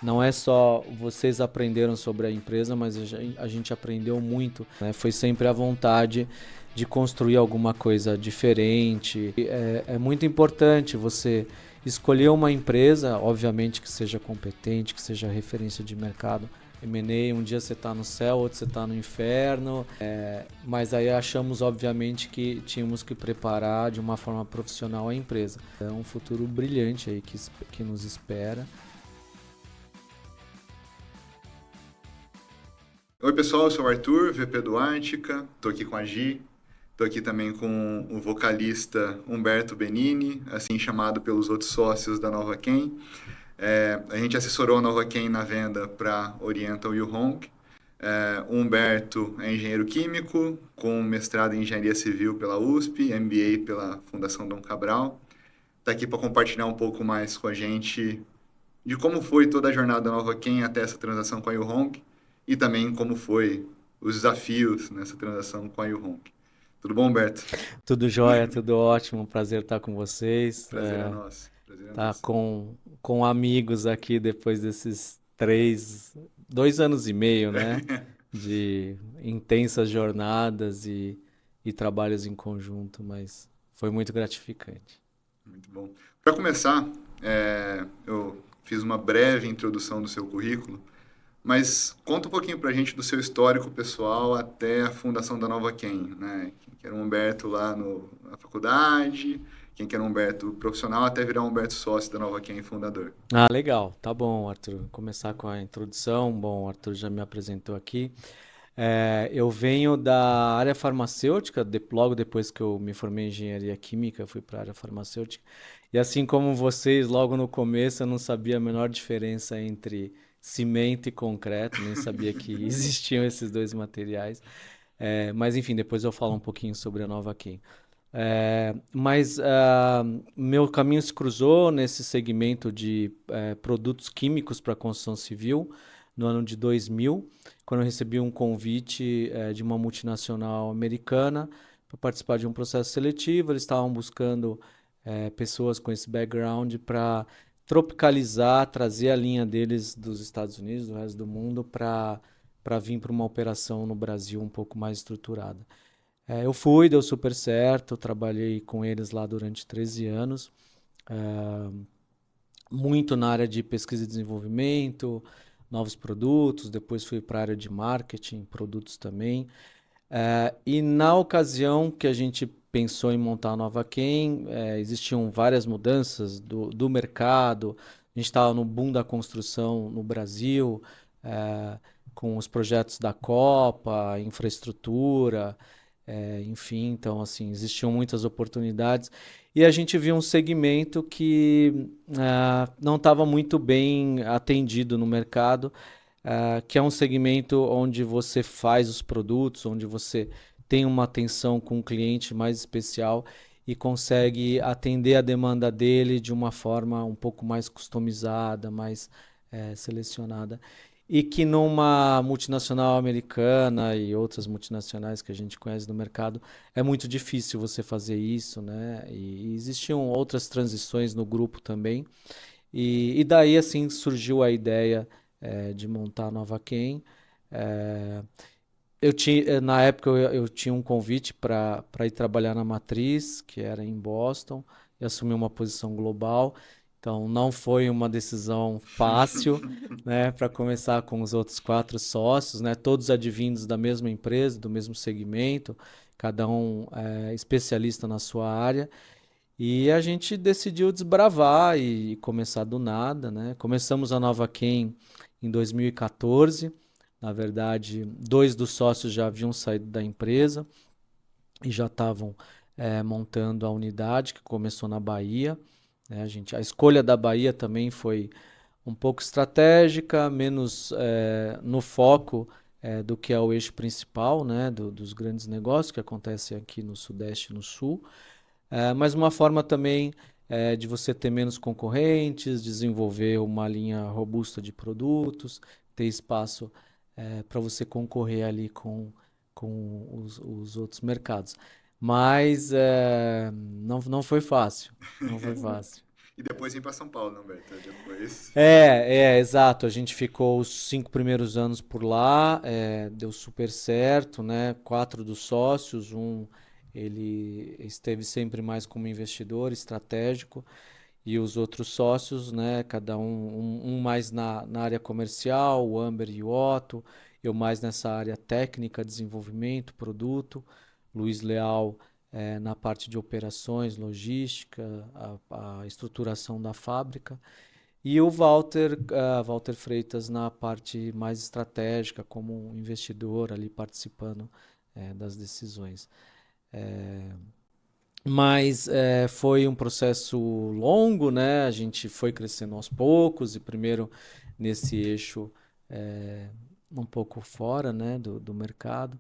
não é só vocês aprenderam sobre a empresa, mas a gente aprendeu muito, né? Foi sempre a vontade de construir alguma coisa diferente. É muito importante você escolher uma empresa, obviamente que seja competente, que seja referência de mercado. M&A, um dia você está no céu, outro você está no inferno, mas aí achamos obviamente que tínhamos que preparar de uma forma profissional a empresa. É um futuro brilhante aí que nos espera. Oi, pessoal, eu sou o Arthur, VP do Ártica, estou aqui com a Gi, estou aqui também com o vocalista Humberto Benini, assim chamado pelos outros sócios da Nova Ken. A gente assessorou a Nova Ken na venda para Oriental e o Hong. O Humberto é engenheiro químico, com mestrado em engenharia civil pela USP, MBA pela Fundação Dom Cabral. Está aqui para compartilhar um pouco mais com a gente de como foi toda a jornada da Nova Ken até essa transação com a Yuhong e também como foi os desafios nessa transação com a Yuhong. Tudo bom, Humberto? Tudo jóia, tudo ótimo, prazer estar com vocês. Prazer é nosso. Prazer é Tá nosso. com amigos aqui depois desses 2 anos e meio, né? De intensas jornadas e trabalhos em conjunto, mas foi muito gratificante. Muito bom. Para começar, eu fiz uma breve introdução do seu currículo, mas conta um pouquinho para a gente do seu histórico pessoal até a fundação da Nova Ken, né? Quem que era o Humberto lá na faculdade, quem que era o Humberto profissional, até virar o Humberto sócio da Nova Ken e fundador. Ah, legal. Tá bom, Arthur. Vou começar com a introdução. Bom, o Arthur já me apresentou aqui. Eu venho da área farmacêutica, logo depois que eu me formei em engenharia química, fui para a área farmacêutica. E assim como vocês, logo no começo eu não sabia a menor diferença entre cimento e concreto, nem sabia que existiam esses dois materiais. Mas enfim, depois eu falo um pouquinho sobre a Nova Ken. Mas meu caminho se cruzou nesse segmento de produtos químicos para construção civil no ano de 2000, quando eu recebi um convite de uma multinacional americana para participar de um processo seletivo. Eles estavam buscando pessoas com esse background para tropicalizar, trazer a linha deles dos Estados Unidos, do resto do mundo, para vir para uma operação no Brasil um pouco mais estruturada. Eu fui, deu super certo, trabalhei com eles lá durante 13 anos, é, muito na área de pesquisa e desenvolvimento, novos produtos, depois fui para a área de marketing, produtos também. E na ocasião que a gente pensou em montar a Nova Ken, existiam várias mudanças do mercado, a gente estava no boom da construção no Brasil, é, com os projetos da Copa, infraestrutura, enfim, então assim, existiam muitas oportunidades e a gente viu um segmento que não estava muito bem atendido no mercado, que é um segmento onde você faz os produtos, onde você tem uma atenção com o cliente mais especial e consegue atender a demanda dele de uma forma um pouco mais customizada, mais selecionada. E que numa multinacional americana e outras multinacionais que a gente conhece no mercado, é muito difícil você fazer isso, né? E existiam outras transições no grupo também. E daí, assim, surgiu a ideia de montar a Nova Ken. É, na época, eu tinha um convite para ir trabalhar na Matriz, que era em Boston, e assumir uma posição global. Então, não foi uma decisão fácil, né, para começar com os outros 4 sócios, né, todos advindos da mesma empresa, do mesmo segmento, cada um especialista na sua área. E a gente decidiu desbravar e começar do nada, né? Começamos a Nova Ken em 2014. Na verdade, 2 dos sócios já haviam saído da empresa e já estavam montando a unidade que começou na Bahia, né? A escolha da Bahia também foi um pouco estratégica, menos no foco do que é o eixo principal, né? Dos grandes negócios que acontecem aqui no Sudeste e no Sul. Mas uma forma também de você ter menos concorrentes, desenvolver uma linha robusta de produtos, ter espaço para você concorrer ali com os outros mercados. Mas não foi fácil, não foi fácil. E depois vim para São Paulo, não, Humberto? Depois. Exato. A gente ficou os 5 primeiros anos por lá, deu super certo, né? 4 dos sócios, ele esteve sempre mais como investidor estratégico e os outros sócios, né? Cada um mais na área comercial, o Amber e o Otto, eu mais nessa área técnica, desenvolvimento, produto, Luiz Leal na parte de operações, logística, a estruturação da fábrica. E o Walter Freitas na parte mais estratégica, como um investidor ali participando das decisões. Mas foi um processo longo, né? A gente foi crescendo aos poucos e primeiro nesse eixo é, um pouco fora, né, do mercado.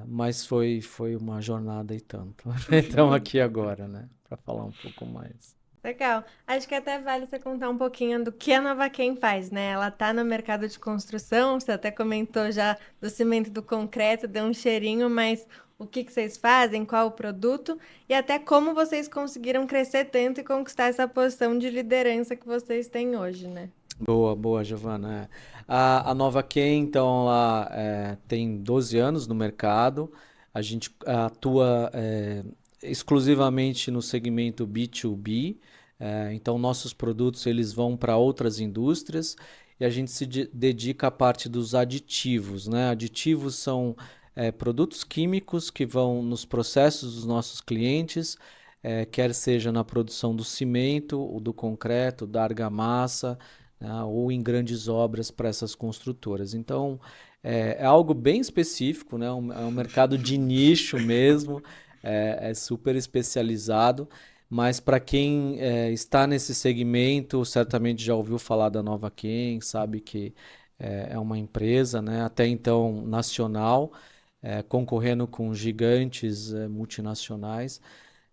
Mas foi uma jornada e tanto. Então aqui agora, né, para falar um pouco mais. Legal. Acho que até vale você contar um pouquinho do que a Nova Quem faz, né? Ela tá no mercado de construção, você até comentou já do cimento e do concreto, deu um cheirinho, mas o que que vocês fazem, qual o produto e até como vocês conseguiram crescer tanto e conquistar essa posição de liderança que vocês têm hoje, né? Boa, boa, Giovana. A Nova Ken, então, ela tem 12 anos no mercado. A gente atua exclusivamente no segmento B2B. Então, nossos produtos eles vão para outras indústrias e a gente se dedica à parte dos aditivos, né? Aditivos são produtos químicos que vão nos processos dos nossos clientes, quer seja na produção do cimento, ou do concreto, da argamassa, né, ou em grandes obras para essas construtoras. Então, é algo bem específico, né? É um mercado de nicho mesmo, é super especializado, mas para quem está nesse segmento, certamente já ouviu falar da Nova Ken, sabe que é uma empresa, né? Até então nacional, concorrendo com gigantes multinacionais,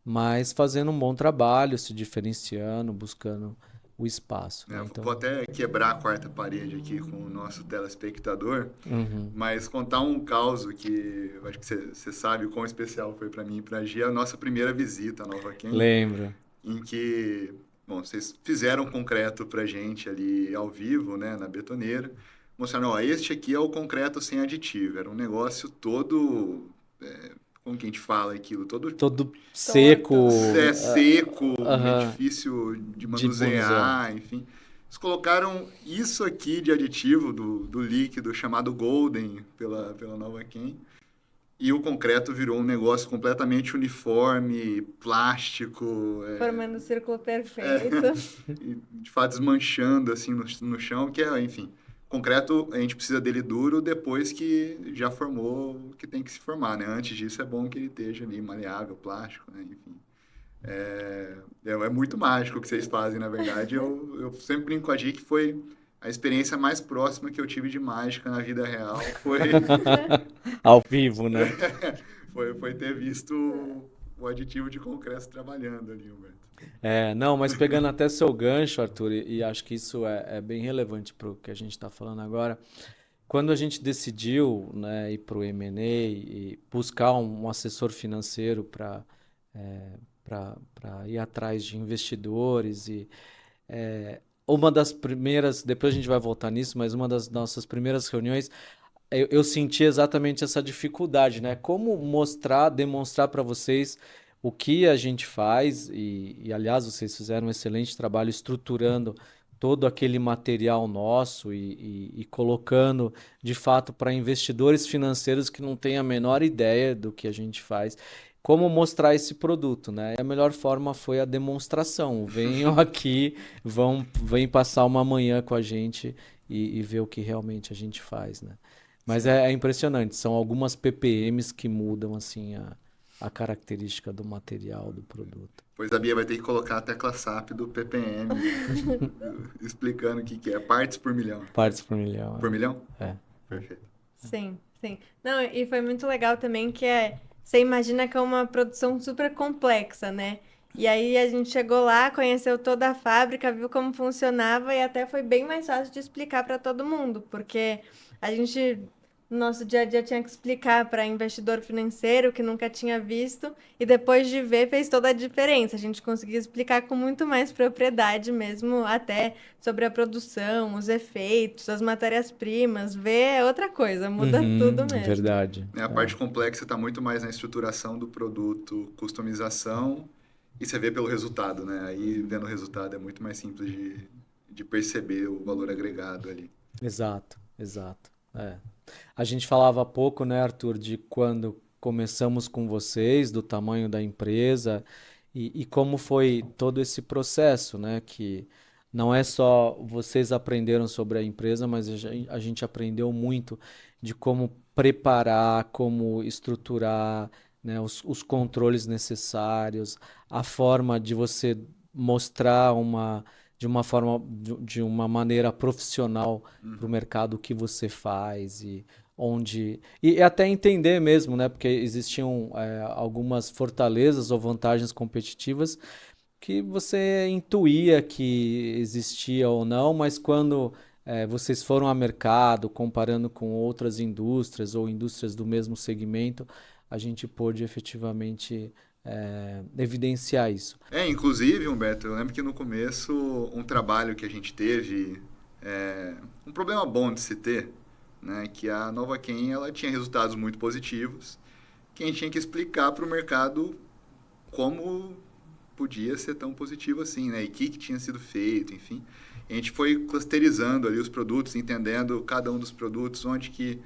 mas fazendo um bom trabalho, se diferenciando, buscando o espaço, né? Vou Então, até quebrar a quarta parede aqui com o nosso telespectador, uhum. mas contar um caso que eu acho que você sabe o quão especial foi para mim e para a Gia, a nossa primeira visita à Nova Quem, Lembro. em que, bom, vocês fizeram concreto para gente ali ao vivo, né, na betoneira, mostraram, ó, este aqui é o concreto sem aditivo, era um negócio todo, como que a gente fala aquilo, todo Todo Torto. seco, seco, meio aham, difícil de de manusear. manusear, enfim. Eles colocaram isso aqui de aditivo do líquido chamado Golden pela Nova Ken. E o concreto virou um negócio completamente uniforme, plástico, Formando o círculo perfeito. e de fato desmanchando assim no chão, que é, enfim, concreto a gente precisa dele duro depois que já formou o que tem que se formar, né? Antes disso é bom que ele esteja ali maleável, plástico, né? Enfim. É muito mágico o que vocês fazem, na verdade. Eu sempre brinco com a Gi que foi a experiência mais próxima que eu tive de mágica na vida real. Ao vivo, né? Foi ter visto o aditivo de concreto trabalhando ali, Humberto. Não, mas pegando até seu gancho, Arthur, e acho que isso é bem relevante para o que a gente está falando agora. Quando a gente decidiu, né, ir para o M&A e buscar um assessor financeiro para ir atrás de investidores uma das primeiras, depois a gente vai voltar nisso, mas uma das nossas primeiras reuniões, eu senti exatamente essa dificuldade, né? Como mostrar, demonstrar para vocês o que a gente faz aliás, vocês fizeram um excelente trabalho estruturando todo aquele material nosso e colocando, de fato, para investidores financeiros que não têm a menor ideia do que a gente faz. Como mostrar esse produto, né? E a melhor forma foi a demonstração. Venham aqui, vem passar uma manhã com a gente e ver o que realmente a gente faz, né? Mas Sim. é impressionante, são algumas ppms que mudam assim a característica do material do produto. Pois a Bia vai ter que colocar a tecla SAP do PPM, explicando o que é. Partes por milhão. Partes por milhão. Por milhão? É. Perfeito. Sim, sim. Não, e foi muito legal também que você imagina que é uma produção super complexa, né? E aí a gente chegou lá, conheceu toda a fábrica, viu como funcionava e até foi bem mais fácil de explicar para todo mundo, porque a gente no nosso dia a dia tinha que explicar para investidor financeiro que nunca tinha visto, e depois de ver fez toda a diferença. A gente conseguia explicar com muito mais propriedade mesmo, até sobre a produção, os efeitos, as matérias-primas. Ver é outra coisa, muda tudo É mesmo. verdade. A parte complexa está muito mais na estruturação do produto, customização, e você vê pelo resultado, né? Aí, vendo o resultado, é muito mais simples de perceber o valor agregado ali. Exato, exato. É. A gente falava há pouco, né, Arthur, de quando começamos com vocês, do tamanho da empresa e como foi todo esse processo, né, que não é só vocês aprenderam sobre a empresa, mas a gente aprendeu muito de como preparar, como estruturar, né, os controles necessários, a forma de você mostrar de uma forma, de uma maneira profissional para o mercado o que você faz e onde e até entender mesmo, né? Porque existiam algumas fortalezas ou vantagens competitivas que você intuía que existia ou não, mas quando vocês foram a mercado, comparando com outras indústrias ou indústrias do mesmo segmento, a gente pôde efetivamente evidenciar isso. Inclusive, Humberto, eu lembro que no começo, um trabalho que a gente teve, um problema bom de se ter, né, que a Novaquem, ela tinha resultados muito positivos, que a gente tinha que explicar para o mercado como podia ser tão positivo assim, né, e o que tinha sido feito, enfim. A gente foi clusterizando ali os produtos, entendendo cada um dos produtos, onde que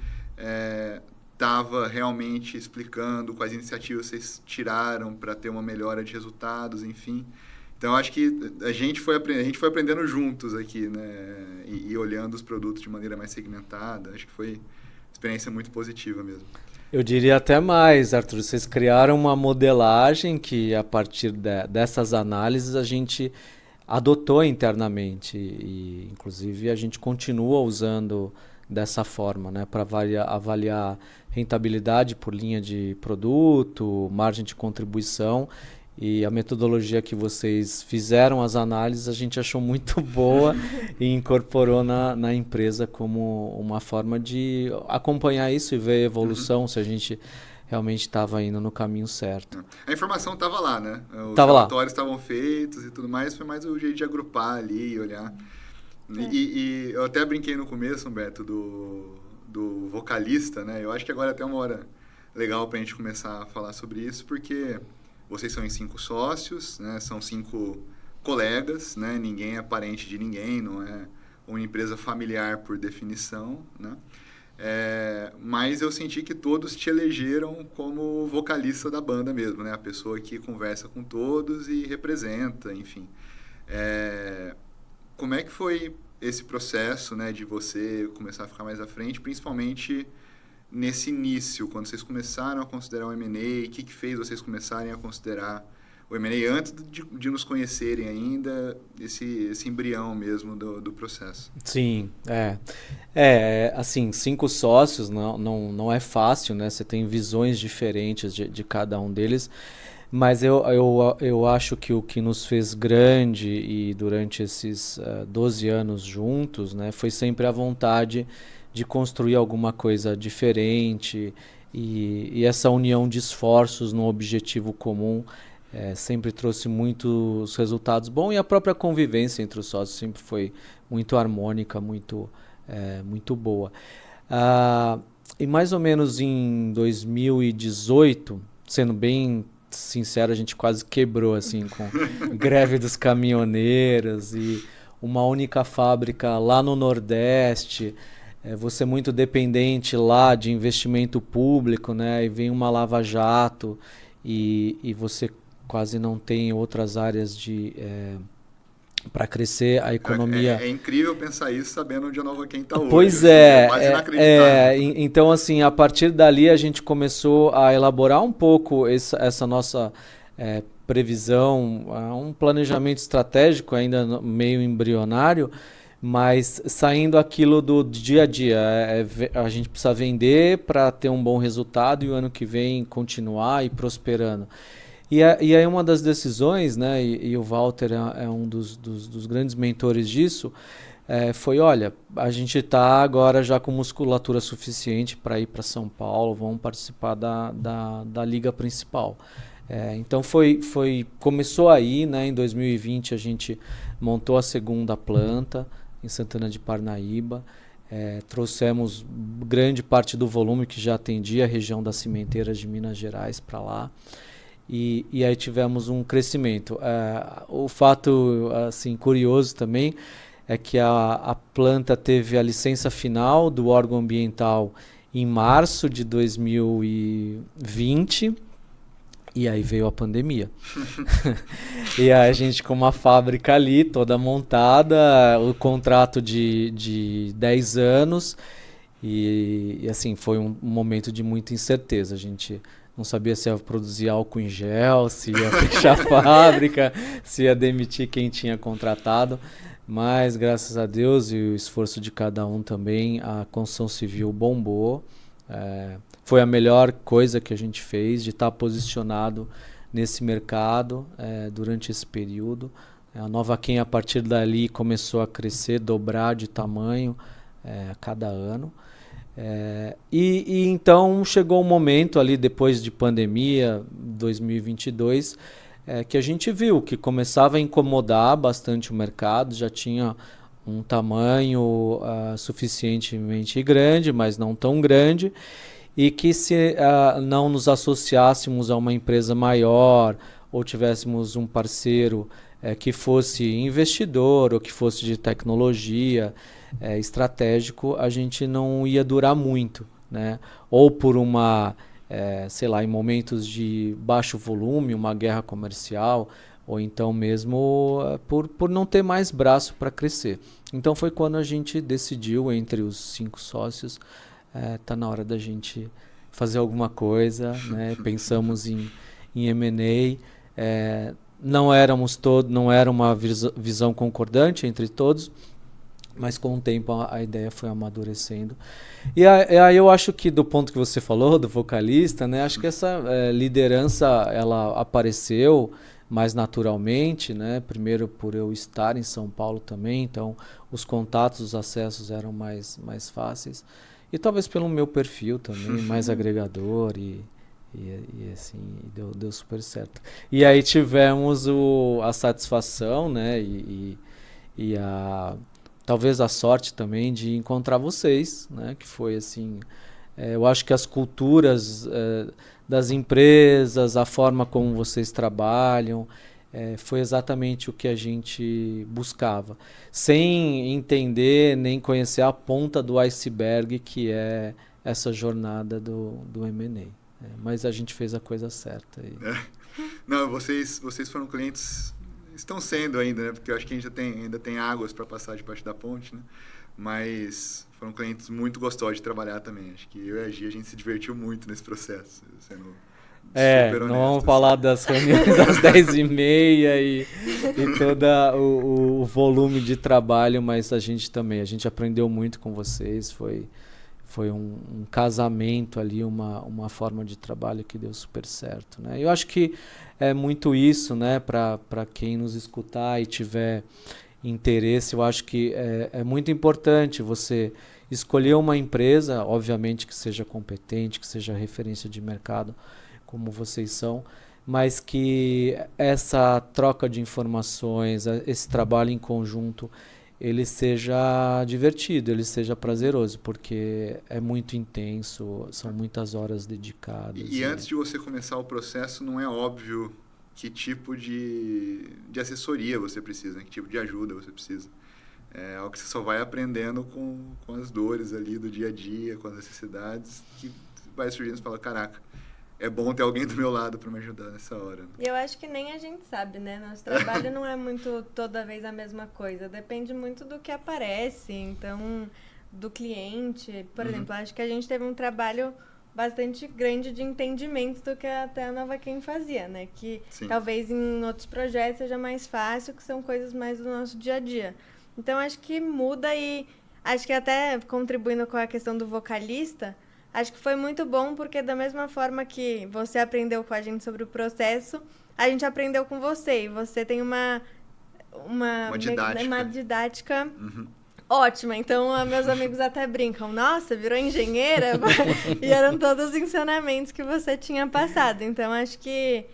estava realmente explicando quais iniciativas vocês tiraram para ter uma melhora de resultados, enfim. Então, acho que a gente foi aprendendo juntos aqui, né? E olhando os produtos de maneira mais segmentada. Acho que foi uma experiência muito positiva mesmo. Eu diria até mais, Arthur. Vocês criaram uma modelagem que, a partir dessas análises, a gente adotou internamente e, inclusive, a gente continua usando dessa forma, né, para avaliar rentabilidade por linha de produto, margem de contribuição. E a metodologia que vocês fizeram as análises a gente achou muito boa e incorporou na empresa como uma forma de acompanhar isso e ver a evolução, se a gente realmente estava indo no caminho certo. A informação estava lá, né? Os Tava lá. relatórios estavam feitos e tudo mais, foi mais o jeito de agrupar ali e olhar. E eu até brinquei no começo, Humberto, do vocalista, né? Eu acho que agora é até uma hora legal para a gente começar a falar sobre isso, porque vocês são em 5 sócios, né? São 5 colegas, né? Ninguém é parente de ninguém, não é uma empresa familiar por definição, né? Mas eu senti que todos te elegeram como vocalista da banda mesmo, né? A pessoa que conversa com todos e representa, enfim. Como é que foi esse processo, né, de você começar a ficar mais à frente, principalmente nesse início, quando vocês começaram a considerar o M&A, o que fez vocês começarem a considerar o M&A antes de nos conhecerem ainda, esse embrião mesmo do processo? Sim, assim, 5 sócios não é fácil, né? Você tem visões diferentes de cada um deles, mas eu acho que o que nos fez grande e durante esses 12 anos juntos, né, foi sempre a vontade de construir alguma coisa diferente e essa união de esforços num objetivo comum sempre trouxe muitos resultados bons e a própria convivência entre os sócios sempre foi muito harmônica, muito boa. E mais ou menos em 2018, sendo bem sincero, a gente quase quebrou assim com greve dos caminhoneiros e uma única fábrica lá no Nordeste. Você muito dependente lá de investimento público, né? E vem uma lava-jato e você quase não tem outras áreas para crescer a economia. É incrível pensar isso sabendo onde a Novaquem está hoje. Pois assim, é quase inacreditável. Então, assim, a partir dali a gente começou a elaborar um pouco essa nossa previsão, um planejamento estratégico ainda meio embrionário, mas saindo aquilo do dia a dia. A gente precisa vender para ter um bom resultado e o ano que vem continuar e prosperando. E aí uma das decisões, né, e o Walter é um dos grandes mentores disso, foi, olha, a gente está agora já com musculatura suficiente para ir para São Paulo, vamos participar da liga principal. Então começou aí, né? Em 2020 a gente montou a segunda planta em Santana de Parnaíba. Trouxemos grande parte do volume que já atendia a região das cimenteiras de Minas Gerais para lá. E aí tivemos um crescimento. O fato assim, curioso também é que a planta teve a licença final do órgão ambiental em março de 2020 e aí veio a pandemia. E aí a gente com uma fábrica ali toda montada, o contrato de 10 anos e assim, foi um momento de muita incerteza. A gente não sabia se ia produzir álcool em gel, se ia fechar a fábrica, se ia demitir quem tinha contratado. Mas, graças a Deus e o esforço de cada um também, a construção civil bombou. Foi a melhor coisa que a gente fez, de estar posicionado nesse mercado durante esse período. A Nova Quem, a partir dali, começou a crescer, dobrar de tamanho a cada ano. E então chegou um momento ali, depois de pandemia, 2022, que a gente viu que começava a incomodar bastante o mercado, já tinha um tamanho suficientemente grande, mas não tão grande, e que se não nos associássemos a uma empresa maior ou tivéssemos um parceiro que fosse investidor ou que fosse de tecnologia, estratégico, a gente não ia durar muito, né? Ou por sei lá, em momentos de baixo volume, uma guerra comercial, ou então mesmo por não ter mais braço para crescer. Então foi quando a gente decidiu, entre os 5 sócios, tá na hora da gente fazer alguma coisa, né? Pensamos em M&A, não era uma visão concordante entre todos, mas com o tempo a ideia foi amadurecendo. E aí eu acho que, do ponto que você falou, do vocalista, né? Acho que essa liderança, ela apareceu mais naturalmente, né? Primeiro por eu estar em São Paulo também, então os contatos, os acessos eram mais fáceis. E talvez pelo meu perfil também, mais agregador e assim, deu super certo. E aí tivemos a satisfação, né? Talvez a sorte também de encontrar vocês, né? Que foi assim, eu acho que as culturas das empresas, a forma como vocês trabalham, foi exatamente o que a gente buscava, sem entender nem conhecer a ponta do iceberg que é essa jornada do M&A. Mas a gente fez a coisa certa. Não, vocês foram clientes, estão sendo ainda, né? Porque eu acho que a gente ainda tem águas para passar debaixo da ponte, né? Mas foram clientes muito gostosos de trabalhar também. Acho que eu e a Gi, a gente se divertiu muito nesse processo, sendo super honesto. Não vamos falar das reuniões às 10h30 e todo o volume de trabalho, mas a gente aprendeu muito com vocês, foi um casamento ali, uma forma de trabalho que deu super certo, né? Eu acho que é muito isso, né? Para quem nos escutar e tiver interesse, eu acho que é muito importante você escolher uma empresa, obviamente que seja competente, que seja referência de mercado, como vocês são, mas que essa troca de informações, esse trabalho em conjunto, ele seja divertido, ele seja prazeroso, porque é muito intenso, são muitas horas dedicadas. E antes de você começar o processo, não é óbvio que tipo de assessoria você precisa, né? Que tipo de ajuda você precisa. É algo que você só vai aprendendo com as dores ali do dia a dia, com as necessidades, que vai surgindo e fala, caraca, é bom ter alguém do meu lado para me ajudar nessa hora. E eu acho que nem a gente sabe, né? Nosso trabalho não é muito toda vez a mesma coisa. Depende muito do que aparece, então, do cliente. Por exemplo, acho que a gente teve um trabalho bastante grande de entendimento do que até a Nova Quem fazia, né? Que Sim. Talvez em outros projetos seja mais fácil, que são coisas mais do nosso dia a dia. Então, acho que muda e acho que até contribuindo com a questão do vocalista, acho que foi muito bom porque da mesma forma que você aprendeu com a gente sobre o processo, a gente aprendeu com você. E você tem uma didática, ótima. Então, meus amigos até brincam, nossa, virou engenheira? E eram todos os ensinamentos que você tinha passado. Então, acho que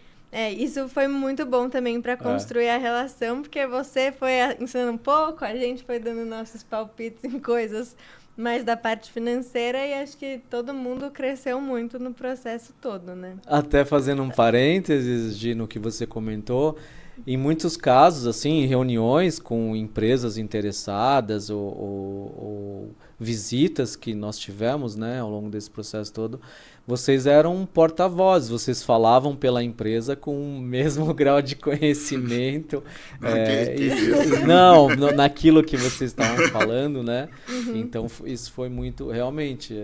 isso foi muito bom também para construir a relação, porque você foi ensinando um pouco, a gente foi dando nossos palpites em coisas mais da parte financeira e acho que todo mundo cresceu muito no processo todo, né? Até fazendo um parênteses, Gi, no que você comentou, em muitos casos, assim, em reuniões com empresas interessadas ou visitas que nós tivemos, né, ao longo desse processo todo, vocês eram porta-vozes, vocês falavam pela empresa com o mesmo grau de conhecimento, Não, que isso? não, naquilo que vocês estavam falando, né? Então isso foi muito, realmente,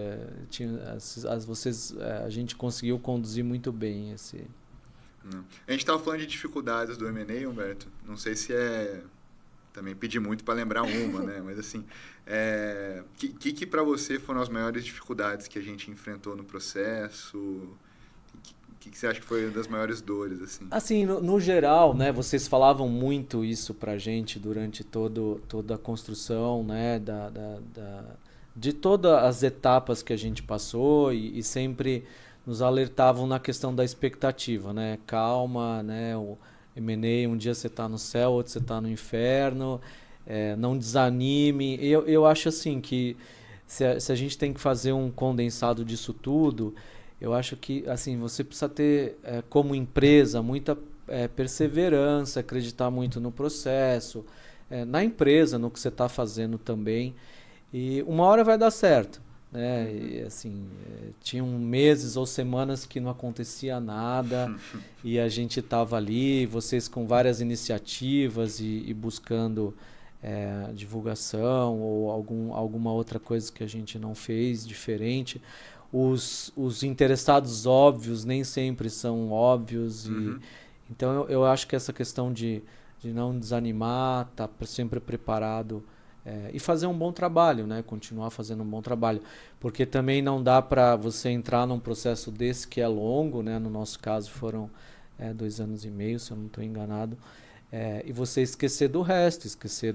a gente conseguiu conduzir muito bem esse. Não. A gente estava falando de dificuldades do M&A, Humberto. Não sei se também pedir muito para lembrar uma, né? Mas assim, que para você foram as maiores dificuldades que a gente enfrentou no processo? O que você acha que foi uma das maiores dores, assim? Assim, no geral, né? Vocês falavam muito isso pra gente durante toda a construção, né? De todas as etapas que a gente passou e sempre nos alertavam na questão da expectativa, né? Calma, né? O M&A, um dia você está no céu, outro você está no inferno, não desanime. Eu acho assim que se a gente tem que fazer um condensado disso tudo, eu acho que assim você precisa ter, como empresa, muita perseverança, acreditar muito no processo, na empresa, no que você está fazendo também. E uma hora vai dar certo, né? E, assim, tinham meses ou semanas que não acontecia nada e a gente estava ali, vocês com várias iniciativas e buscando divulgação ou alguma outra coisa que a gente não fez diferente. Os interessados óbvios nem sempre são óbvios e então eu acho que essa questão de não desanimar, estar sempre preparado e fazer um bom trabalho, né? Continuar fazendo um bom trabalho. Porque também não dá para você entrar num processo desse que é longo, né? No nosso caso foram 2 anos e meio, se eu não estou enganado. E você esquecer do resto, esquecer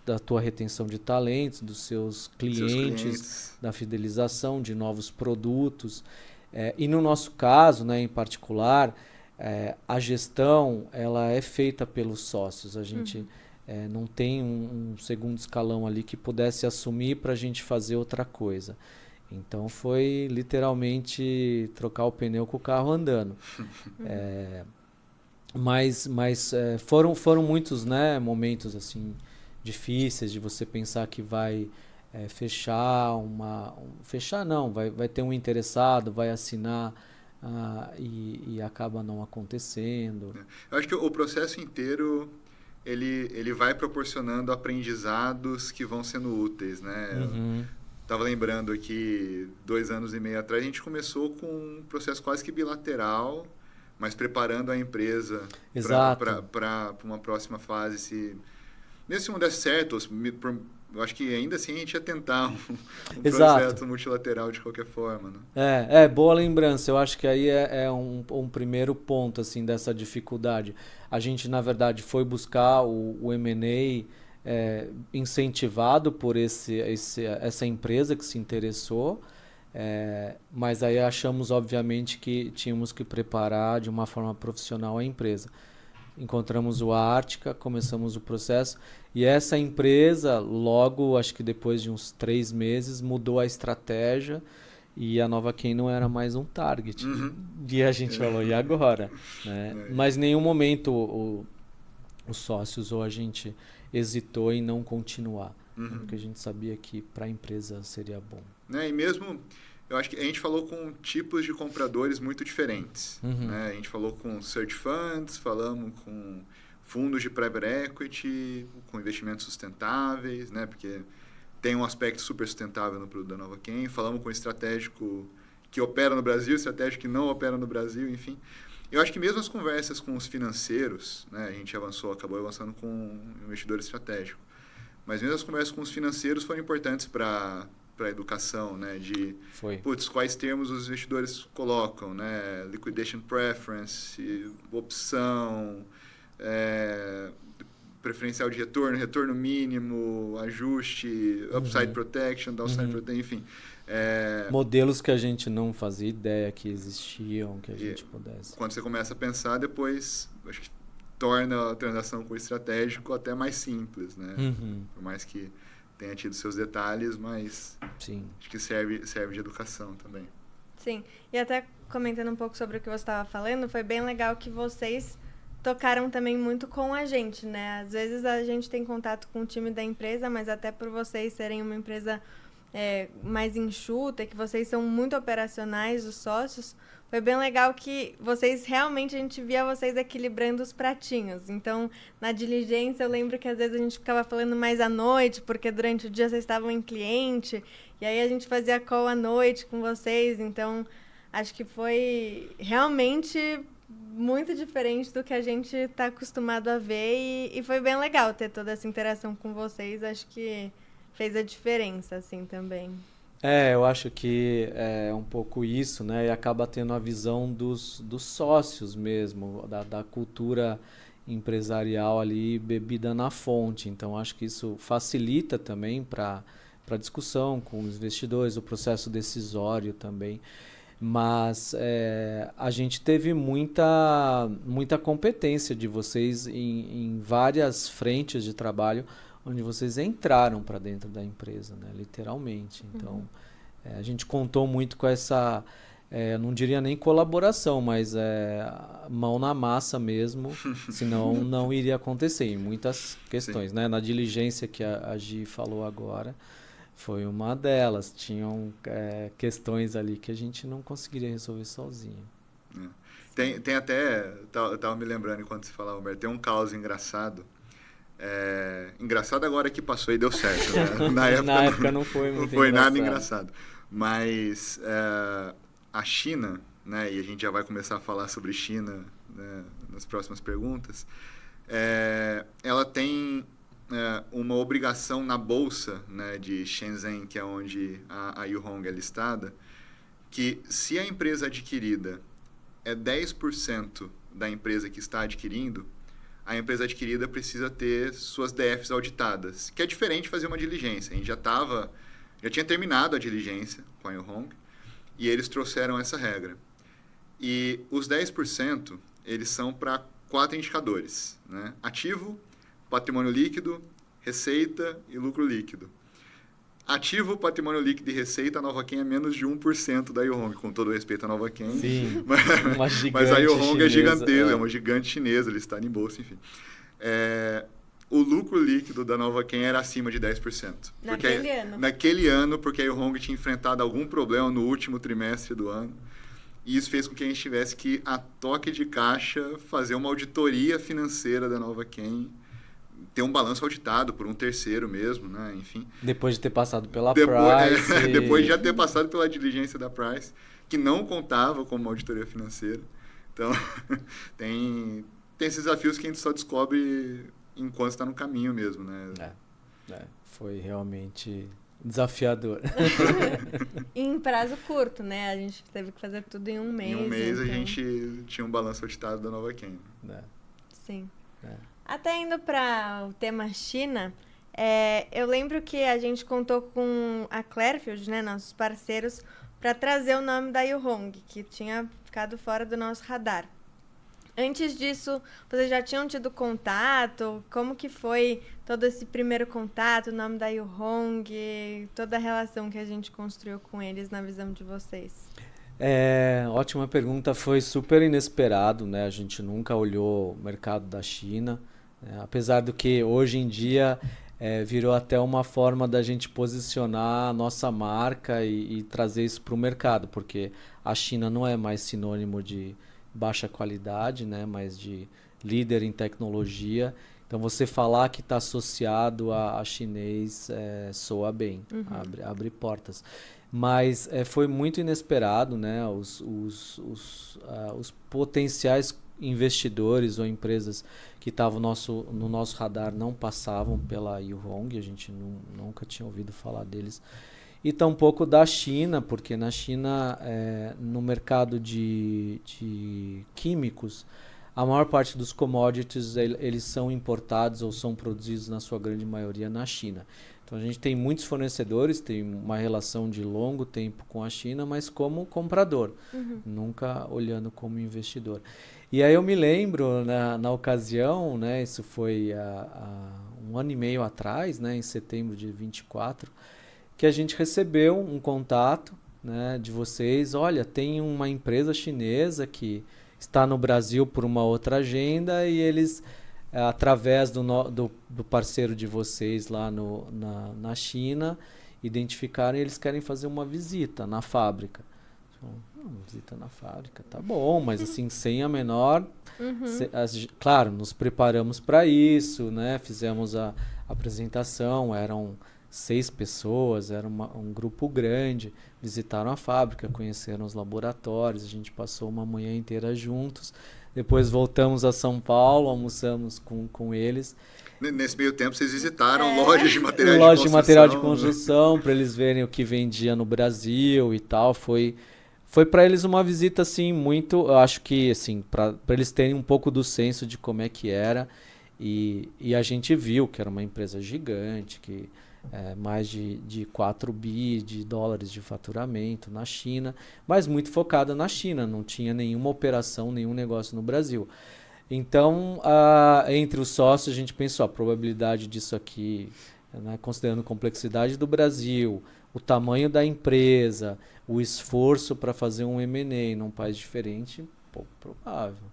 da tua retenção de talentos, dos seus clientes, da fidelização de novos produtos. E no nosso caso, né, em particular, a gestão ela é feita pelos sócios. A gente não tem um segundo escalão ali que pudesse assumir para a gente fazer outra coisa. Então foi literalmente trocar o pneu com o carro andando. Mas foram muitos, né, momentos assim difíceis de você pensar que vai fechar fechar não, vai ter um interessado, vai assinar e acaba não acontecendo. Eu acho que o processo inteiro ele vai proporcionando aprendizados que vão sendo úteis, né? Estava lembrando aqui, 2 anos e meio atrás, a gente começou com um processo quase que bilateral, mas preparando a empresa para uma próxima fase. Mesmo se não desse certo, eu acho que ainda assim a gente ia tentar um processo multilateral de qualquer forma. Né? Boa lembrança. Eu acho que aí é um primeiro ponto assim, dessa dificuldade. A gente, na verdade, foi buscar o M&A incentivado por essa empresa que se interessou, mas aí achamos, obviamente, que tínhamos que preparar de uma forma profissional a empresa. Encontramos o Ártica, começamos o processo e essa empresa, logo, acho que depois de uns 3 meses, mudou a estratégia e a Nova Quem não era mais um target. E a gente falou, e agora? Né? Mas em nenhum momento os sócios ou a gente hesitou em não continuar, porque a gente sabia que para a empresa seria bom. E mesmo, eu acho que a gente falou com tipos de compradores muito diferentes. Né? A gente falou com search funds, falamos com fundos de private equity, com investimentos sustentáveis, né? Porque tem um aspecto super sustentável no produto da Nova Quem. Falamos com estratégico que opera no Brasil, estratégico que não opera no Brasil, enfim. Eu acho que mesmo as conversas com os financeiros, né? A gente acabou avançando com um investidor estratégico. Mas mesmo as conversas com os financeiros foram importantes para a educação, né? Quais termos os investidores colocam, né? Liquidation preference, opção, preferencial de retorno, retorno mínimo, ajuste, upside protection, downside protection, enfim. Modelos que a gente não fazia ideia que existiam, que a gente pudesse. Quando você começa a pensar, depois acho que torna a transação com o estratégico até mais simples, né? Por mais que tenha tido seus detalhes, mas Sim. acho que serve de educação também. Sim, e até comentando um pouco sobre o que você estava falando, foi bem legal que vocês tocaram também muito com a gente, né? Às vezes a gente tem contato com o time da empresa, mas até por vocês serem uma empresa mais enxuta, que vocês são muito operacionais, os sócios, foi bem legal que vocês realmente, a gente via vocês equilibrando os pratinhos. Então, na diligência, eu lembro que às vezes a gente ficava falando mais à noite, porque durante o dia vocês estavam em cliente, e aí a gente fazia call à noite com vocês. Então, acho que foi realmente muito diferente do que a gente está acostumado a ver, e foi bem legal ter toda essa interação com vocês. Acho que fez a diferença, assim, também. Eu acho que é um pouco isso, né? E acaba tendo a visão dos sócios mesmo, da cultura empresarial ali bebida na fonte. Então, acho que isso facilita também para a discussão com os investidores, o processo decisório também. Mas a gente teve muita competência de vocês em várias frentes de trabalho, onde vocês entraram para dentro da empresa, né? Literalmente. Então, a gente contou muito com essa, não diria nem colaboração, mas mão na massa mesmo, senão não iria acontecer em muitas questões, né? Na diligência que a Gi falou agora, foi uma delas. Tinham questões ali que a gente não conseguiria resolver sozinho. Tem até, eu tava me lembrando enquanto você falava, Humberto, tem um caos engraçado. Engraçado agora que passou e deu certo, né? Na época não foi muito não foi engraçado. nada engraçado. Mas a China, né, e a gente já vai começar a falar sobre China, né, nas próximas perguntas, ela tem uma obrigação na bolsa, né, de Shenzhen, que é onde a Yuhong é listada, que se a empresa adquirida é 10% da empresa que está adquirindo, a empresa adquirida precisa ter suas DFs auditadas, que é diferente de fazer uma diligência. A gente já tinha terminado a diligência com a Yuhong e eles trouxeram essa regra. E os 10%, eles são para 4 indicadores, né? Ativo, patrimônio líquido, receita e lucro líquido. Ativo, patrimônio líquido e receita, a Novaken é menos de 1% da Yuhong, com todo o respeito à Novaken. Sim, uma gigante mas a Yuhong é gigantesca, é uma gigante chinesa, listada em bolsa, enfim. O lucro líquido da Novaken era acima de 10%. Naquele ano, porque a Yuhong tinha enfrentado algum problema no último trimestre do ano. E isso fez com que a gente tivesse que, a toque de caixa, fazer uma auditoria financeira da Novaken, ter um balanço auditado por um terceiro mesmo, né? Enfim. Depois de ter passado pela Price. Depois de já ter passado pela diligência da Price, que não contava como uma auditoria financeira. Então, tem esses desafios que a gente só descobre enquanto está no caminho mesmo, né? Foi realmente desafiador. Em prazo curto, né? A gente teve que fazer tudo em um mês. Em um mês a gente tinha um balanço auditado da Novaken. Sim. Até indo para o tema China, eu lembro que a gente contou com a Clearfield, né, nossos parceiros, para trazer o nome da Yuhong, que tinha ficado fora do nosso radar. Antes disso, vocês já tinham tido contato? Como que foi todo esse primeiro contato, o nome da Yuhong, toda a relação que a gente construiu com eles na visão de vocês? Ótima pergunta. Foi super inesperado, né? A gente nunca olhou o mercado da China. Apesar do que hoje em dia virou até uma forma da gente posicionar a nossa marca e trazer isso para o mercado, porque a China não é mais sinônimo de baixa qualidade, né, mas de líder em tecnologia. Então, você falar que está associado a chinês soa bem, abre portas. Mas foi muito inesperado, né? Os potenciais investidores ou empresas que estavam no nosso radar não passavam pela Yuhong, a gente nunca tinha ouvido falar deles. E tampouco da China, porque na China, no mercado de químicos, a maior parte dos commodities eles são importados ou são produzidos na sua grande maioria na China. Então a gente tem muitos fornecedores, tem uma relação de longo tempo com a China, mas como comprador, nunca olhando como investidor. E aí eu me lembro na ocasião, né, isso foi há um ano e meio atrás, né, em setembro de 24, que a gente recebeu um contato, né, de vocês. Olha, tem uma empresa chinesa que está no Brasil por uma outra agenda e eles, através do parceiro de vocês lá na China, identificaram e eles querem fazer uma visita na fábrica. Visita na fábrica, tá bom, mas assim, sem a menor... Claro, nos preparamos para isso, né? Fizemos a apresentação, eram 6 pessoas, era um grupo grande, visitaram a fábrica, conheceram os laboratórios, a gente passou uma manhã inteira juntos, depois voltamos a São Paulo, almoçamos com eles. Nesse meio tempo vocês visitaram lojas de materiais Loja de material de construção, construção, para eles verem o que vendia no Brasil e tal. Foi para eles uma visita assim muito, eu acho que assim, para eles terem um pouco do senso de como é que era. E a gente viu que era uma empresa gigante, que mais de 4 bi de dólares de faturamento na China, mas muito focada na China, não tinha nenhuma operação, nenhum negócio no Brasil. Então, entre os sócios, a gente pensou a probabilidade disso aqui, né, considerando a complexidade do Brasil, o tamanho da empresa, o esforço para fazer um M&A num país diferente, pouco provável.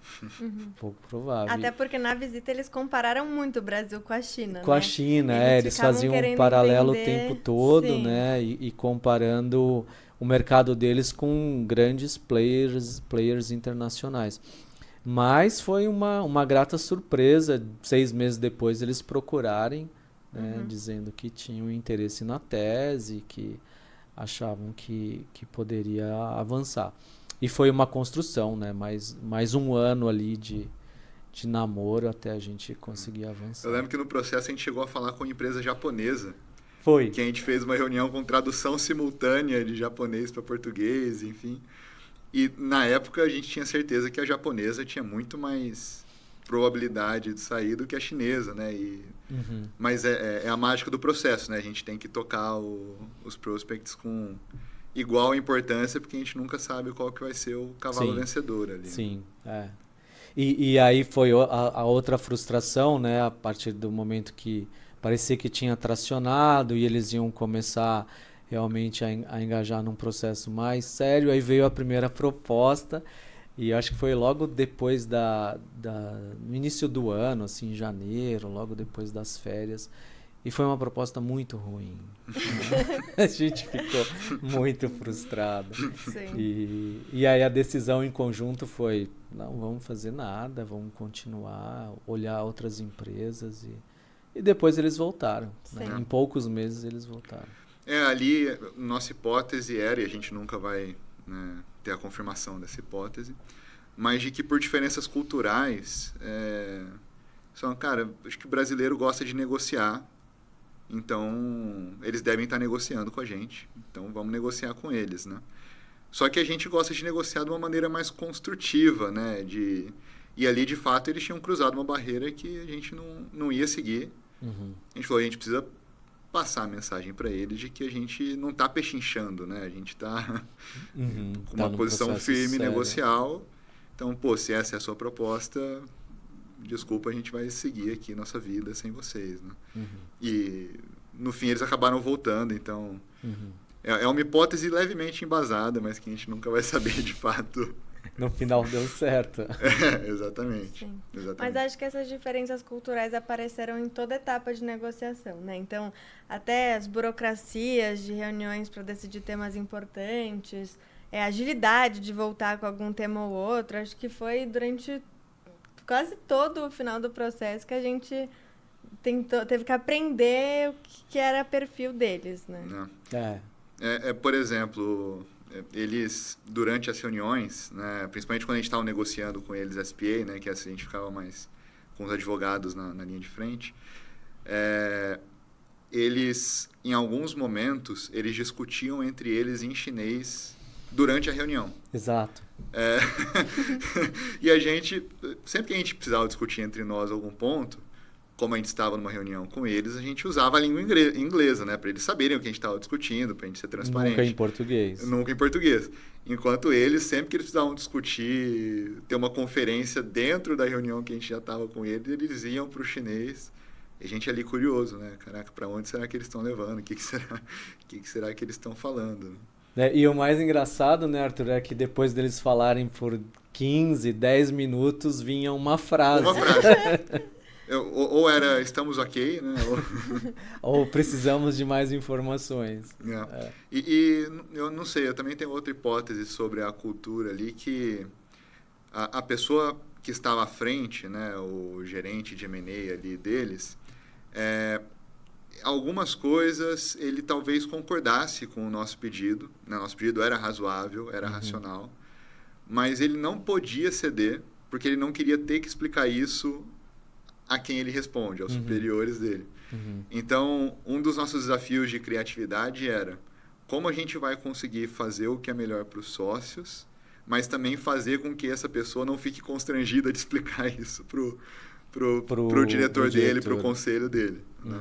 Pouco provável. Até porque na visita eles compararam muito o Brasil com a China, Com né? a China, eles ficavam faziam um querendo paralelo entender, o tempo todo, sim. né? E comparando o mercado deles com grandes players internacionais. Mas foi uma grata surpresa, 6 meses depois eles procurarem, né, dizendo que tinham interesse na tese, que achavam que poderia avançar. E foi uma construção, né? Mais um ano ali de namoro até a gente conseguir avançar. Eu lembro que no processo a gente chegou a falar com uma empresa japonesa, Foi. que a gente fez uma reunião com tradução simultânea de japonês para português, enfim. E na época a gente tinha certeza que a japonesa tinha muito mais probabilidade de sair do que a chinesa, né? Mas é a mágica do processo, né? A gente tem que tocar os prospects com igual importância, porque a gente nunca sabe qual que vai ser o cavalo vencedor ali. Sim, E aí foi a outra frustração, né? A partir do momento que parecia que tinha tracionado e eles iam começar realmente a engajar num processo mais sério. Aí veio a primeira proposta e acho que foi logo depois no início do ano, assim, em janeiro, logo depois das férias. E foi uma proposta muito ruim. A gente ficou muito frustrado. Sim. E aí a decisão em conjunto foi, não vamos fazer nada, vamos continuar, olhar outras empresas. E depois eles voltaram. Né? Em poucos meses eles voltaram. Ali, nossa hipótese era, e a gente nunca vai, né, ter a confirmação dessa hipótese, mas de que por diferenças culturais, cara, acho que o brasileiro gosta de negociar, então eles devem estar negociando com a gente, então vamos negociar com eles, né? Só que a gente gosta de negociar de uma maneira mais construtiva, né? E ali, de fato, eles tinham cruzado uma barreira que a gente não ia seguir. A gente falou, a gente precisa passar a mensagem para eles de que a gente não está pechinchando, né? A gente está com uma posição firme, negocial. Então, se essa é a sua proposta, desculpa, a gente vai seguir aqui nossa vida sem vocês, né? E, no fim, eles acabaram voltando, então... É uma hipótese levemente embasada, mas que a gente nunca vai saber de fato. No final deu certo. Exatamente. Mas acho que essas diferenças culturais apareceram em toda etapa de negociação, né? Então, até as burocracias de reuniões para decidir temas importantes, a agilidade de voltar com algum tema ou outro, acho que foi durante quase todo o final do processo que a gente teve que aprender o que era perfil deles, né? Por exemplo, eles, durante as reuniões, né, principalmente quando a gente estava negociando com eles SPA, né, que a gente ficava mais com os advogados na linha de frente, eles, em alguns momentos, eles discutiam entre eles em chinês durante a reunião. Exato. É, e a gente, sempre que a gente precisava discutir entre nós algum ponto, como a gente estava numa reunião com eles, a gente usava a língua inglesa, né? Para eles saberem o que a gente estava discutindo, para a gente ser transparente. Nunca em português. Nunca em português. Enquanto eles, sempre que eles precisavam discutir, ter uma conferência dentro da reunião que a gente já estava com eles, eles iam para o chinês. E a gente ali curioso, né? Caraca, para onde será que eles estão levando? O que será que eles estão falando? E o mais engraçado, né, Arthur, é que depois deles falarem por 15, 10 minutos, vinha uma frase. Uma frase. Ou era estamos ok, né? Ou precisamos de mais informações. E eu não sei, eu também tenho outra hipótese sobre a cultura ali, que a pessoa que estava à frente, né, o gerente de M&A ali deles, algumas coisas ele talvez concordasse com o nosso pedido, né? Nosso pedido era razoável, era racional, mas ele não podia ceder, porque ele não queria ter que explicar isso a quem ele responde, aos superiores dele. Então, um dos nossos desafios de criatividade era como a gente vai conseguir fazer o que é melhor para os sócios, mas também fazer com que essa pessoa não fique constrangida de explicar isso pro diretor dele, pro conselho dele. Né?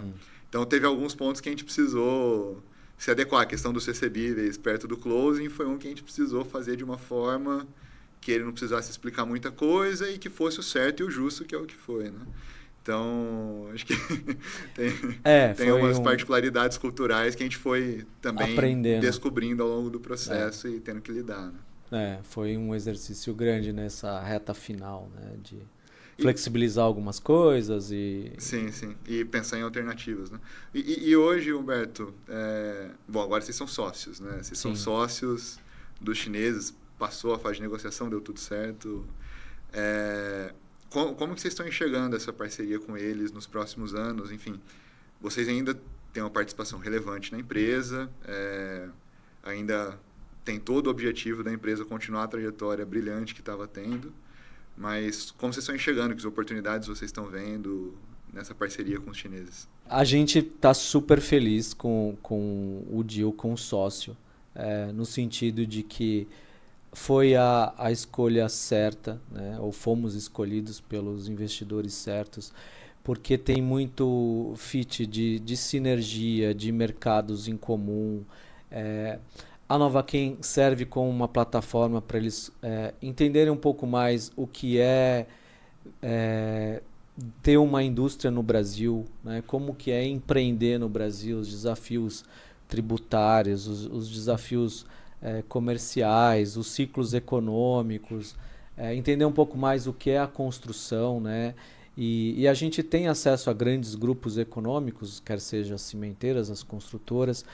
Então, teve alguns pontos que a gente precisou se adequar. A questão dos recebíveis perto do closing foi um que a gente precisou fazer de uma forma que ele não precisasse explicar muita coisa e que fosse o certo e o justo, que é o que foi, né? Então, acho que tem umas particularidades culturais que a gente foi também descobrindo ao longo do processo e tendo que lidar, né? Foi um exercício grande nessa reta final, né? De flexibilizar algumas coisas e... Sim. E pensar em alternativas, né? E hoje, Humberto, bom, agora vocês são sócios, né? Vocês são sócios dos chineses, passou a fase de negociação, deu tudo certo. Como que vocês estão enxergando essa parceria com eles nos próximos anos? Enfim, vocês ainda têm uma participação relevante na empresa, ainda tem todo o objetivo da empresa continuar a trajetória brilhante que estava tendo, mas como vocês estão enxergando, que oportunidades vocês estão vendo nessa parceria com os chineses? A gente está super feliz com o deal com o sócio, no sentido de que foi a escolha certa, né? Ou fomos escolhidos pelos investidores certos, porque tem muito fit de sinergia, de mercados em comum. A Novaquem serve como uma plataforma para eles entenderem um pouco mais o que é ter uma indústria no Brasil, né? Como que é empreender no Brasil, os desafios tributários, os desafios comerciais, os ciclos econômicos, entender um pouco mais o que é a construção, né? E a gente tem acesso a grandes grupos econômicos, quer seja as cimenteiras, as construtoras,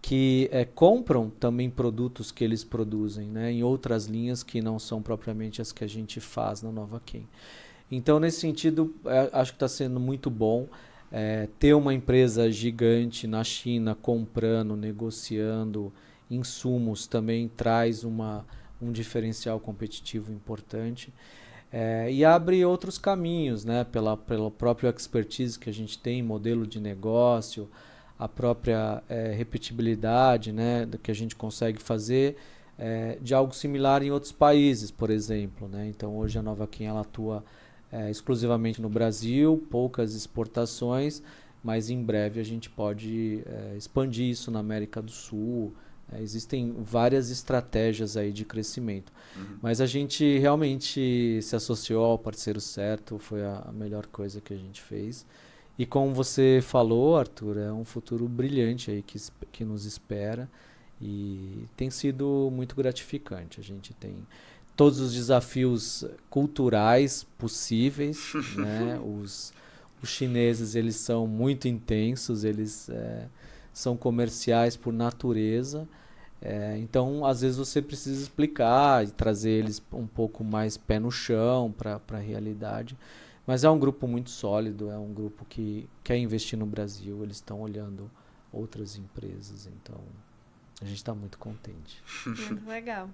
que compram também produtos que eles produzem, né? Em outras linhas que não são propriamente as que a gente faz na Novaquem. Então, nesse sentido, acho que está sendo muito bom ter uma empresa gigante na China comprando, negociando insumos, também traz um diferencial competitivo importante. E abre outros caminhos, né? Pela própria expertise que a gente tem, modelo de negócio, a própria repetibilidade, né? Que a gente consegue fazer de algo similar em outros países, por exemplo, né? Então, hoje a Novaquem ela atua exclusivamente no Brasil, poucas exportações, mas em breve a gente pode expandir isso na América do Sul. Existem várias estratégias aí de crescimento, mas a gente realmente se associou ao parceiro certo, foi a melhor coisa que a gente fez. E como você falou, Arthur, é um futuro brilhante aí que nos espera e tem sido muito gratificante. A gente tem todos os desafios culturais possíveis, né? Os chineses, eles são muito intensos, eles são comerciais por natureza. Então, às vezes você precisa explicar e trazer eles um pouco mais pé no chão para a realidade. Mas é um grupo muito sólido, é um grupo que quer investir no Brasil, eles estão olhando outras empresas, então a gente está muito contente. Muito legal.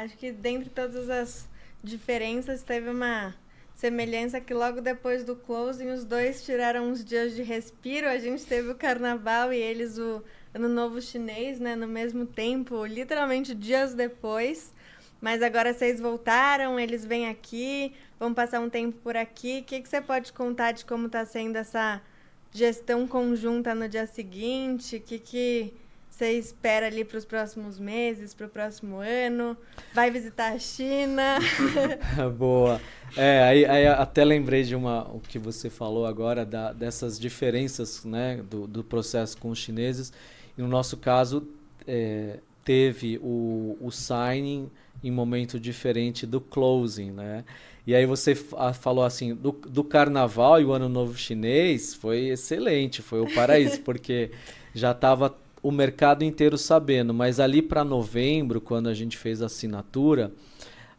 Acho que dentre todas as diferenças teve uma semelhança que logo depois do closing os dois tiraram uns dias de respiro. A gente teve o carnaval e eles o Ano Novo Chinês, né, no mesmo tempo, literalmente dias depois. Mas agora vocês voltaram, eles vêm aqui, vão passar um tempo por aqui. O que você pode contar de como está sendo essa gestão conjunta no dia seguinte? O que você espera ali para os próximos meses, para o próximo ano? Vai visitar a China? Boa. Aí até lembrei de o que você falou agora, dessas diferenças, né, do processo com os chineses. E no nosso caso, teve o signing em momento diferente do closing, né? E aí você falou assim, do carnaval e o Ano Novo Chinês foi excelente, foi o paraíso, porque já estava o mercado inteiro sabendo, mas ali para novembro, quando a gente fez a assinatura,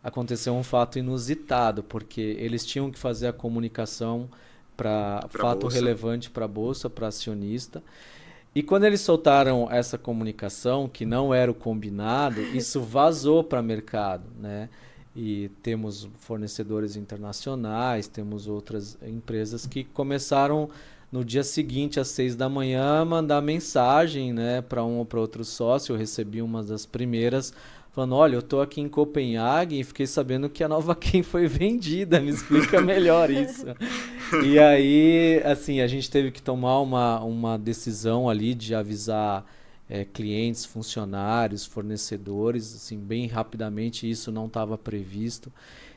aconteceu um fato inusitado, porque eles tinham que fazer a comunicação para fato bolsa. relevante para a bolsa, para acionista. E quando eles soltaram essa comunicação, que não era o combinado, isso vazou para o mercado, né? E temos fornecedores internacionais, temos outras empresas que começaram no dia seguinte, às 6 da manhã, a mandar mensagem, né, para um ou para outro sócio. Eu recebi uma das primeiras, falando: olha, eu estou aqui em Copenhague e fiquei sabendo que a Nova Ken foi vendida, me explica melhor isso. E aí, assim, a gente teve que tomar uma decisão ali de avisar clientes, funcionários, fornecedores, assim, bem rapidamente. Isso não estava previsto.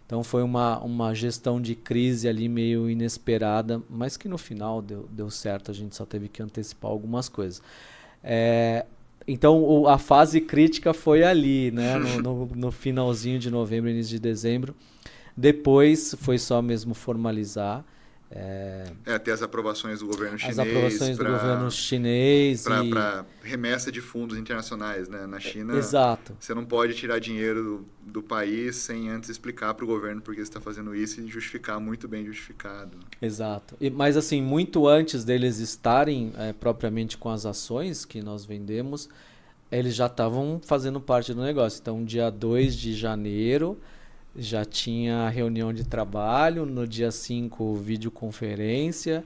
Então foi uma gestão de crise ali meio inesperada, mas que no final deu certo. A gente só teve que antecipar algumas coisas. Então a fase crítica foi ali, né? No finalzinho de novembro, início de dezembro. Depois foi só mesmo formalizar. Ter as aprovações do governo chinês. As aprovações do governo chinês para remessa de fundos internacionais, né? Na China, exato. Você não pode tirar dinheiro do país sem antes explicar para o governo por que você está fazendo isso e justificar muito bem justificado. Exato. Mas assim, muito antes deles estarem propriamente com as ações que nós vendemos, eles já estavam fazendo parte do negócio. Então, dia 2 de janeiro... já tinha reunião de trabalho, no dia 5 videoconferência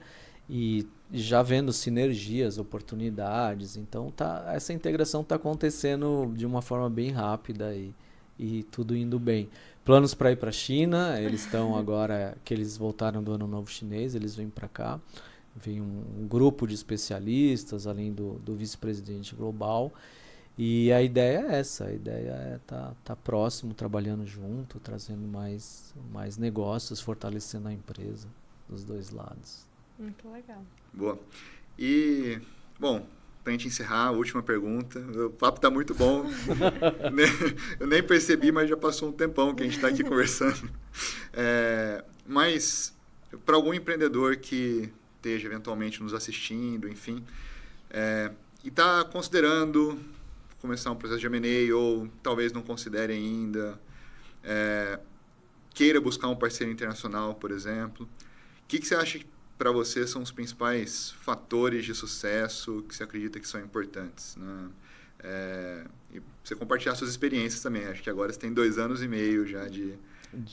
e já vendo sinergias, oportunidades. Então essa integração está acontecendo de uma forma bem rápida e tudo indo bem. Planos para ir para a China, eles estão agora, que eles voltaram do Ano Novo Chinês, eles vêm para cá. Vem um grupo de especialistas, além do vice-presidente global. E a ideia é essa, a ideia é tá próximo, trabalhando junto, trazendo mais negócios, fortalecendo a empresa dos dois lados. Muito legal. Boa. E, bom, para a gente encerrar, a última pergunta. O papo está muito bom. Eu nem percebi, mas já passou um tempão que a gente está aqui conversando. Mas, para algum empreendedor que esteja eventualmente nos assistindo, enfim, e está considerando começar um processo de M&A ou talvez não considere ainda, queira buscar um parceiro internacional, por exemplo, o que você acha que para você são os principais fatores de sucesso que você acredita que são importantes, né? E você compartilhar suas experiências também. Acho que agora você tem 2 anos e meio já de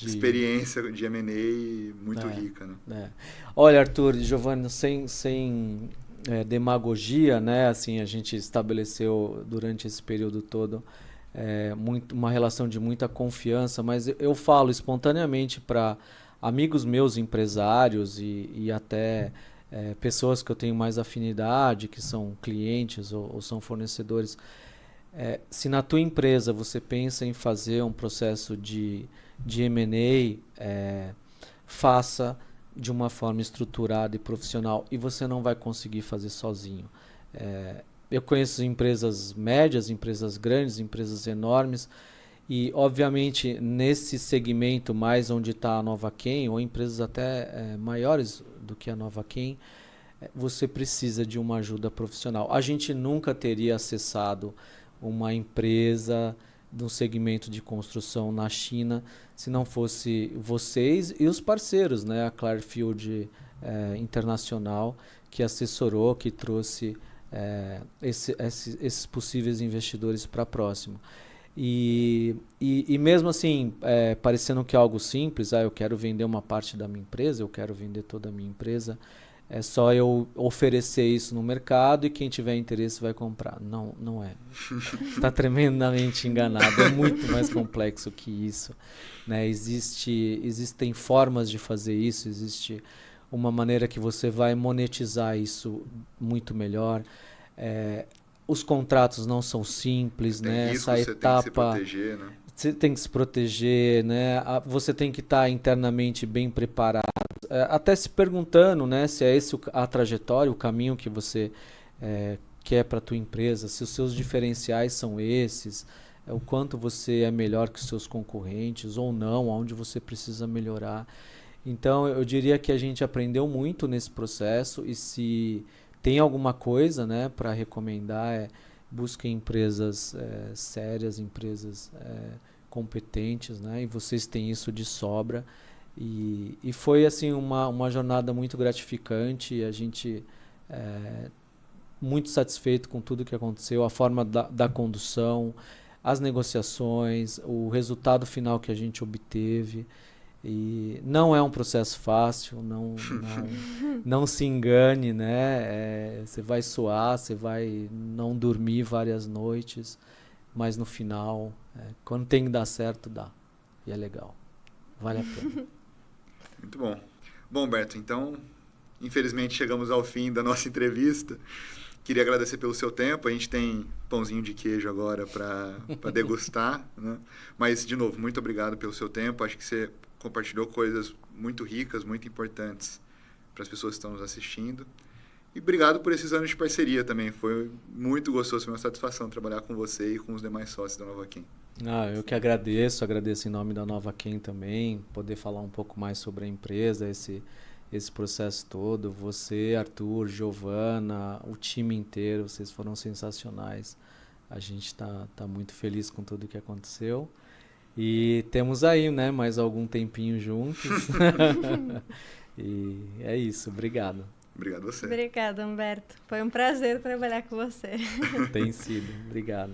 experiência de M&A muito rica, né? Olha, Arthur e Giovanni, sem demagogia, né? Assim, a gente estabeleceu durante esse período todo uma relação de muita confiança, mas eu falo espontaneamente para amigos meus empresários e até pessoas que eu tenho mais afinidade, que são clientes ou são fornecedores. Se na tua empresa você pensa em fazer um processo de M&A, faça de uma forma estruturada e profissional, e você não vai conseguir fazer sozinho. Eu conheço empresas médias, empresas grandes, empresas enormes, e obviamente nesse segmento mais onde está a Nova Ken, ou empresas até maiores do que a Nova Ken, você precisa de uma ajuda profissional. A gente nunca teria acessado uma empresa do segmento de construção na China se não fosse vocês e os parceiros, né? A Clearfield Internacional, que assessorou, que trouxe esses possíveis investidores para próximo. E mesmo assim, parecendo que é algo simples, eu quero vender uma parte da minha empresa, eu quero vender toda a minha empresa, é só eu oferecer isso no mercado e quem tiver interesse vai comprar. Não, não é. Está tremendamente enganado. É muito mais complexo que isso, né? Existem formas de fazer isso, existe uma maneira que você vai monetizar isso muito melhor. É, os contratos não são simples, Tem né? Essa riscos, você tem que se etapa proteger, né? você tem que se proteger, né? Você tem que estar internamente bem preparado, até se perguntando, né, se é esse a trajetória, o caminho que você quer para a tua empresa, se os seus diferenciais são esses, o quanto você é melhor que os seus concorrentes ou não, onde você precisa melhorar. Então, eu diria que a gente aprendeu muito nesse processo e se tem alguma coisa, né, para recomendar, busquem empresas sérias, empresas competentes, né, e vocês têm isso de sobra. E foi assim uma jornada muito gratificante, a gente muito satisfeito com tudo que aconteceu, a forma da condução, as negociações, o resultado final que a gente obteve. E não é um processo fácil, não se engane, né? Você vai suar, você vai não dormir várias noites, mas no final, quando tem que dar certo, dá. E é legal. Vale a pena. Muito bom. Bom, Berto, então, infelizmente chegamos ao fim da nossa entrevista. Queria agradecer pelo seu tempo. A gente tem pãozinho de queijo agora para degustar, né? Mas, de novo, muito obrigado pelo seu tempo. Acho que você compartilhou coisas muito ricas, muito importantes para as pessoas que estão nos assistindo. E obrigado por esses anos de parceria também. Foi muito gostoso, foi uma satisfação trabalhar com você e com os demais sócios da Nova Quem. Eu que agradeço em nome da Nova Quem também, poder falar um pouco mais sobre a empresa, esse processo todo. Você, Arthur, Giovana, o time inteiro, vocês foram sensacionais. A gente tá muito feliz com tudo que aconteceu. E temos aí, né, mais algum tempinho juntos. E é isso, obrigado. Obrigado a você. Obrigada, Humberto. Foi um prazer trabalhar com você. Tem sido, obrigado.